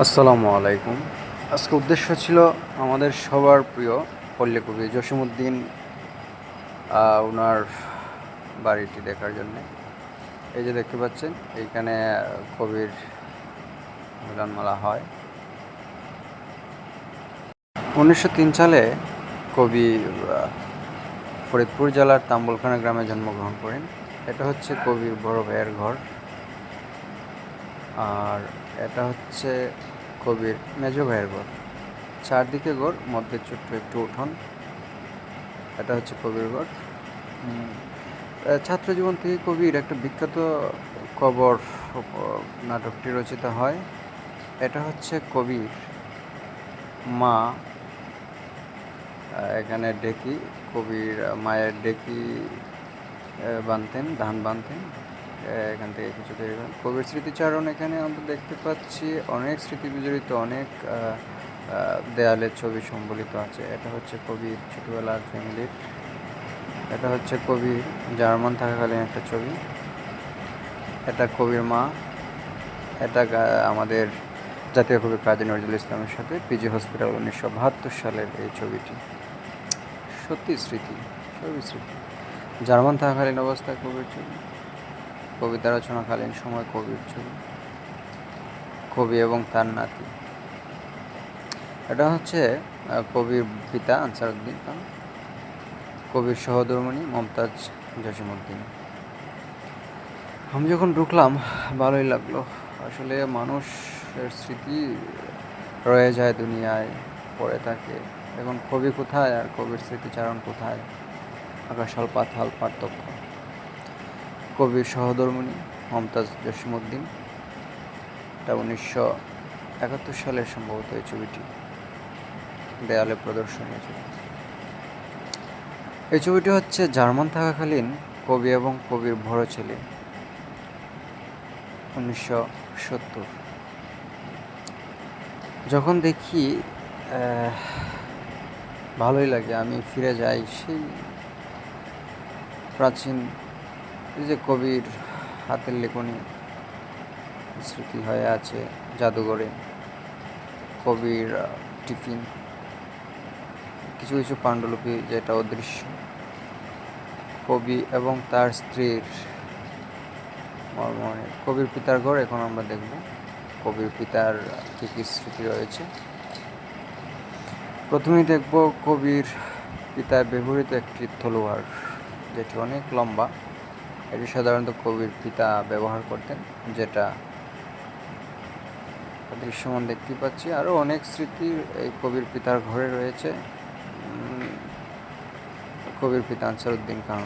আসসালামু আলাইকুম। আজকে উদ্দেশ্য ছিল আমাদের সবার প্রিয় পল্লী কবি জসিমউদ্দিন ওনার বাড়িটি দেখার জন্যে। এই যে দেখতে পাচ্ছেন, এইখানে কবির মিলনমেলা হয়। 1903 সালে কবি ফরিদপুর জেলার তাম্বুলখানা গ্রামে জন্মগ্রহণ করেন। এটা হচ্ছে কবির বড় ভাইয়ের ঘর, আর এটা হচ্ছে কবির মেজ ভাইয়ের ঘর। চারদিকে ঘর, মধ্যে ছোট্ট একটু উঠোন। এটা হচ্ছে কবির ঘর। ছাত্র জীবন থেকে কবির একটা বিখ্যাত কবর নাটকটি রচিত হয়। এটা হচ্ছে কবির মা এখানে ডেকি, কবির মায়ের ডেকি বানতেন, ধান বানতেন। এখান থেকে কিছু তৈরি করেন। কবির স্মৃতিচারণ এখানে আমরা দেখতে পাচ্ছি, অনেক স্মৃতি বিজড়িত, অনেক দেয়ালের ছবি সম্বলিত আছে। এটা হচ্ছে কবির ছোটোবেলার ফ্যামিলির। এটা হচ্ছে কবির জার্মান থাকাকালীন একটা ছবি। এটা কবির মা। এটা আমাদের জাতীয় কবি কাজী নজরুল ইসলামের সাথে পিজি হসপিটাল 1972 সালের এই ছবিটি। সত্যি স্মৃতি, সবই স্মৃতি। জার্মান থাকাকালীন অবস্থায় কবির ছবি, কবিতা রচনাকালীন সময় কবির ছবি, কবি এবং তার নাতি। এটা হচ্ছে কবির পিতা আনসারউদ্দিন খান, কবির সহধর্মিণী মমতাজ জসিমউদ্দিন। আমি যখন ঢুকলাম ভালোই লাগলো। আসলে মানুষের স্মৃতি রয়ে যায় দুনিয়ায়, পড়ে থাকে। এখন কবি কোথায় আর কবির স্মৃতিচারণ কোথায়, আকাশাল পাতাল পার্থক্য। কবির সহধর্মিণী মমতাজ জসিমউদ্দিন, এটা 1971 সালের সম্ভবত এই ছবিটি দেয়ালে প্রদর্শনীয় ছবি। এই ছবিটি হচ্ছে জার্মান থাকাকালীন কবি এবং কবির বড় ছেলে, 1970। যখন দেখি ভালোই লাগে, আমি ফিরে যাই সেই প্রাচীন, এই যে কবির হাতের লেখনী স্মৃতি হয়ে আছে জাদুঘরে, কবির টিফিন, কিছু কিছু পাণ্ডুলিপি যেটা অদৃশ্য, কবি এবং তার স্ত্রীর মর্মরে। কবির পিতার ঘর এখন আমরা দেখব, কবির পিতার কী কী স্মৃতি রয়েছে। প্রথমেই দেখব কবির পিতার ব্যবহৃত একটি তলোয়ার, যেটি অনেক লম্বা। এটি সাধারণত কবির পিতা ব্যবহার করতেন, যেটা দৃশ্যমান দেখতে পাচ্ছি। আরও অনেক স্মৃতি এই কবির পিতার ঘরে রয়েছে। কবির পিতা আনসারউদ্দিন খান।